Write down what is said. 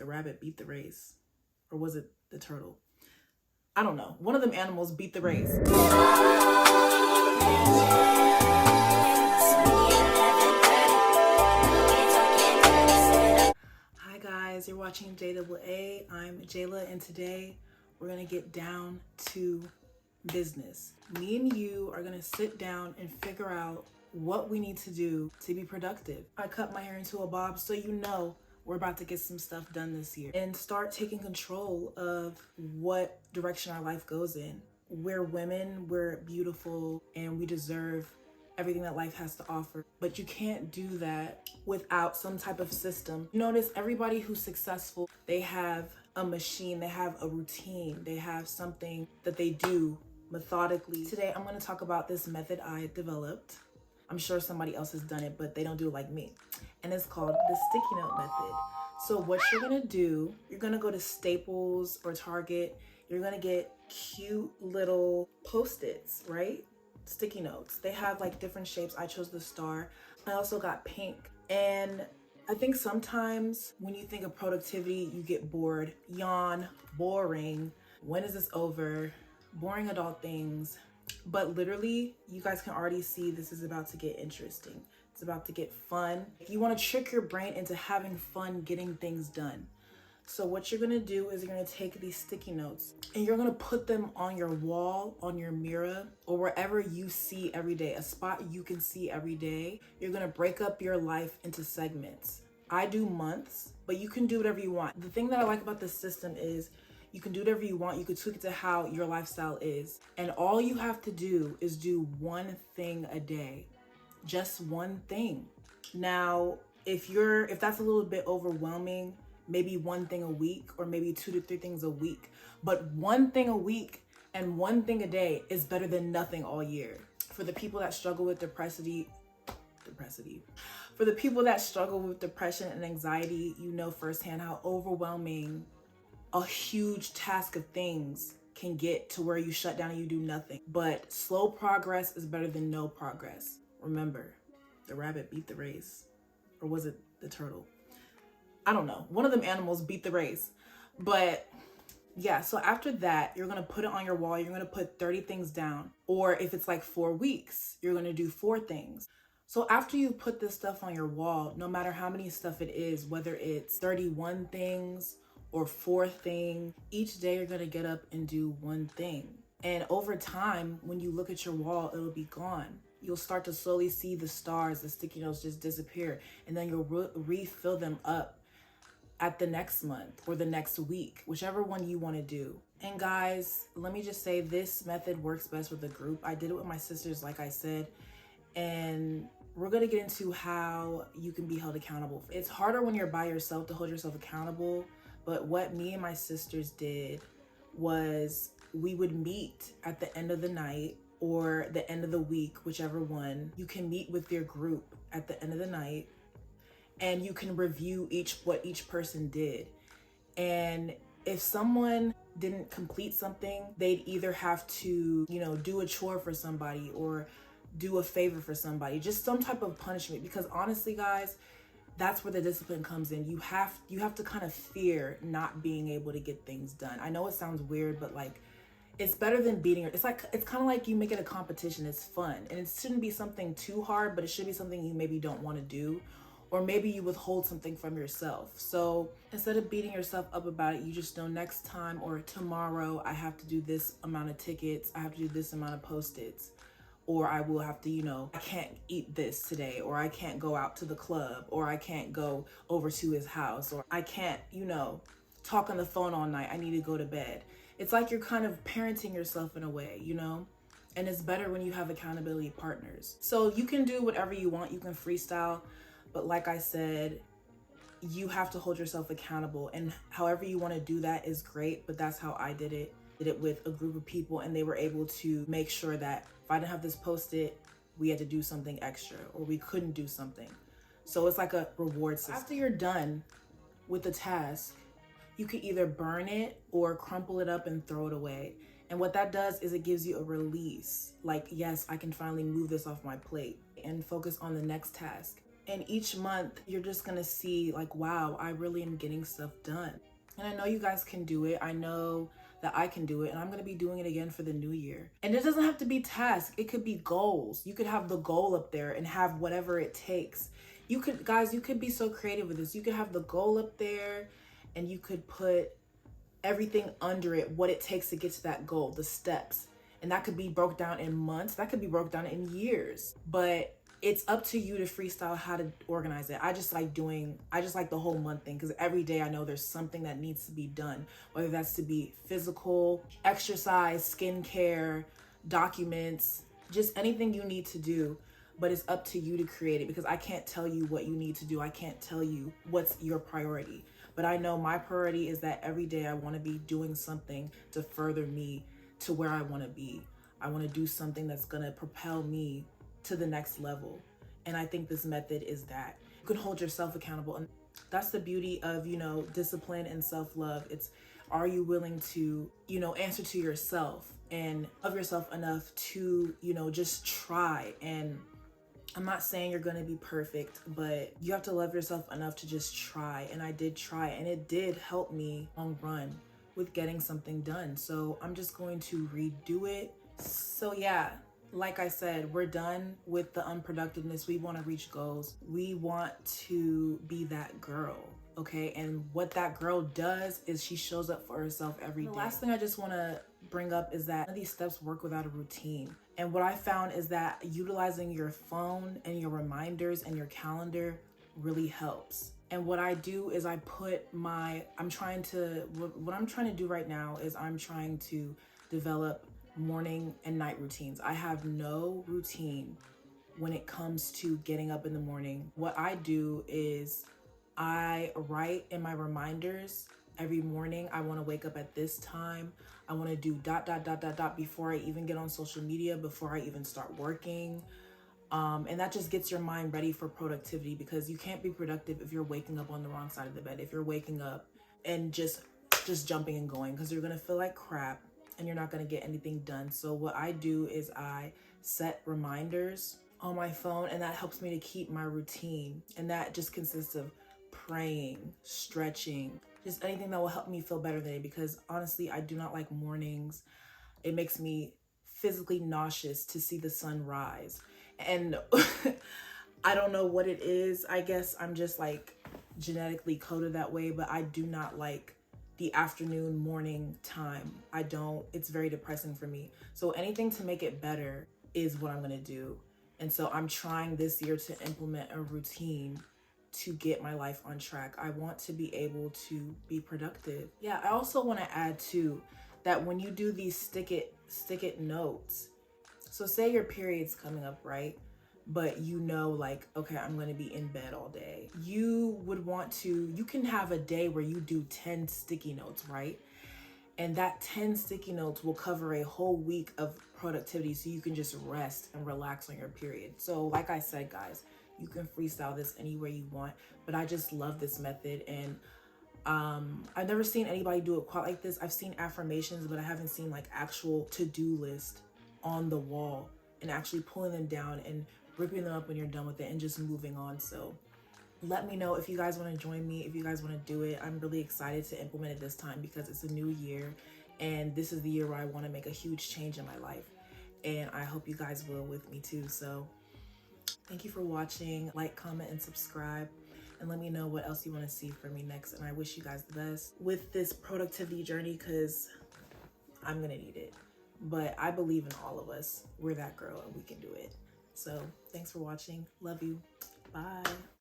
the rabbit beat the race? Or was it the turtle? I don't know. One of them animals beat the race. Hi guys, you're watching JAA. I'm Jayla, and today we're gonna get down to business. Me and you are gonna sit down and figure out what we need to do to be productive. I cut my hair into a bob, so you know we're about to get some stuff done this year and start taking control of what direction our life goes in. We're women, we're beautiful, and we deserve everything that life has to offer. But you can't do that without some type of system. You notice everybody who's successful, they have a machine, they have a routine, they have something that they do methodically. Today, I'm gonna talk about this method I developed. I'm sure somebody else has done it, but they don't do it like me. And it's called the sticky note method. So what you're gonna do, you're gonna go to Staples or Target. You're gonna get cute little Post-its, right? Sticky notes. They have like different shapes. I chose the star. I also got pink. And I think sometimes when you think of productivity, you get bored. Yawn, boring. When is this over? Boring adult things. But literally, you guys can already see this is about to get interesting. It's about to get fun. You want to trick your brain into having fun getting things done. So what you're gonna do is you're gonna take these sticky notes and you're gonna put them on your wall, on your mirror, or wherever you see every day, a spot you can see every day. You're gonna break up your life into segments. I do months, but you can do whatever you want. The thing that I like about this system is you can do whatever you want. You can tweak it to how your lifestyle is. And all you have to do is do one thing a day. Just one thing. Now, if that's a little bit overwhelming, maybe one thing a week or maybe 2 to 3 things a week. But one thing a week and one thing a day is better than nothing all year. For the people that struggle with depression and anxiety, you know firsthand how overwhelming a huge task of things can get to where you shut down and you do nothing. But slow progress is better than no progress. Remember, the rabbit beat the race. Or was it the turtle? I don't know. One of them animals beat the race. But yeah, so after that, you're gonna put it on your wall. You're gonna put 30 things down. Or if it's like 4 weeks, you're gonna do 4 things. So after you put this stuff on your wall, no matter how many stuff it is, whether it's 31 things or 4 things, each day you're gonna get up and do one thing. And over time, when you look at your wall, it'll be gone. You'll start to slowly see the stars, the sticky notes just disappear, and then you'll refill them up at the next month or the next week, whichever one you want to do. And guys, let me just say this method works best with a group. I did it with my sisters, like I said, and we're going to get into how you can be held accountable. It's harder when you're by yourself to hold yourself accountable, but what me and my sisters did was we would meet at the end of the night or the end of the week, whichever one. You can meet with your group at the end of the night and you can review what each person did. And if someone didn't complete something, they'd either have to, do a chore for somebody or do a favor for somebody, just some type of punishment. Because honestly, guys, that's where the discipline comes in. You have to kind of fear not being able to get things done. I know it sounds weird, but like, it's better than beating it. It's kind of like you make it a competition. It's fun. And it shouldn't be something too hard, but it should be something you maybe don't want to do. Or maybe you withhold something from yourself. So instead of beating yourself up about it, you just know next time or tomorrow I have to do this amount of tickets. I have to do this amount of Post-its. Or I will have to, I can't eat this today. Or I can't go out to the club. Or I can't go over to his house. Or I can't, talk on the phone all night. I need to go to bed. It's like you're kind of parenting yourself in a way, And it's better when you have accountability partners. So you can do whatever you want. You can freestyle. But like I said, you have to hold yourself accountable. And however you want to do that is great. But that's how I did it. Did it with a group of people. And they were able to make sure that if I didn't have this Post-it, we had to do something extra. Or we couldn't do something. So it's like a reward system. After you're done with the task, you can either burn it or crumple it up and throw it away. And what that does is it gives you a release. Like, yes, I can finally move this off my plate and focus on the next task. And each month you're just gonna see like, wow, I really am getting stuff done. And I know you guys can do it. I know that I can do it, and I'm gonna be doing it again for the new year. And it doesn't have to be tasks, it could be goals. You could have the goal up there and have whatever it takes. You could, guys, you could be so creative with this. You could have the goal up there and you could put everything under it, what it takes to get to that goal, the steps. And that could be broke down in months, that could be broke down in years. But it's up to you to freestyle how to organize it. I just like the whole month thing, because every day I know there's something that needs to be done, whether that's to be physical, exercise, skincare, documents, just anything you need to do. But it's up to you to create it, because I can't tell you what you need to do. I can't tell you what's your priority. But I know my priority is that every day I want to be doing something to further me to where I want to be. I want to do something that's going to propel me to the next level. And I think this method is that. You can hold yourself accountable. And that's the beauty of, discipline and self-love. It's, are you willing to, answer to yourself and love yourself enough to, just try. And I'm not saying you're going to be perfect, but you have to love yourself enough to just try. And I did try, and it did help me long run with getting something done. So I'm just going to redo it. So yeah, like I said, we're done with the unproductiveness. We want to reach goals. We want to be that girl, okay? And what that girl does is she shows up for herself every day. The last thing I just want to bring up is that none of these steps work without a routine. And what I found is that utilizing your phone and your reminders and your calendar really helps. And what I do is I put what I'm trying to do right now is I'm trying to develop morning and night routines. I have no routine when it comes to getting up in the morning. What I do is I write in my reminders every morning, I want to wake up at this time. I want to do ... before I even get on social media, before I even start working. And that just gets your mind ready for productivity, because you can't be productive if you're waking up on the wrong side of the bed. If you're waking up and just jumping and going, because you're going to feel like crap and you're not going to get anything done. So what I do is I set reminders on my phone, and that helps me to keep my routine. And that just consists of praying, stretching, just anything that will help me feel better today, because honestly, I do not like mornings. It makes me physically nauseous to see the sun rise. And I don't know what it is. I guess I'm just like genetically coded that way, but I do not like the afternoon morning time. It's very depressing for me. So anything to make it better is what I'm gonna do. And so I'm trying this year to implement a routine to get my life on track. I want to be able to be productive. Yeah, I also want to add too that when you do these stick it notes, so say your period's coming up, right? But like, okay, I'm going to be in bed all day. You can have a day where you do 10 sticky notes, right? And that 10 sticky notes will cover a whole week of productivity, so you can just rest and relax on your period. So like I said, guys, you can freestyle this anywhere you want, but I just love this method. And I've never seen anybody do it quite like this. I've seen affirmations, but I haven't seen like actual to-do list on the wall and actually pulling them down and ripping them up when you're done with it and just moving on. So let me know if you guys want to join me, if you guys want to do it. I'm really excited to implement it this time, because it's a new year and this is the year where I want to make a huge change in my life. And I hope you guys will with me too. So thank you for watching. Like, comment, and subscribe. And let me know what else you want to see from me next. And I wish you guys the best with this productivity journey, because I'm going to need it. But I believe in all of us. We're that girl and we can do it. So thanks for watching. Love you. Bye.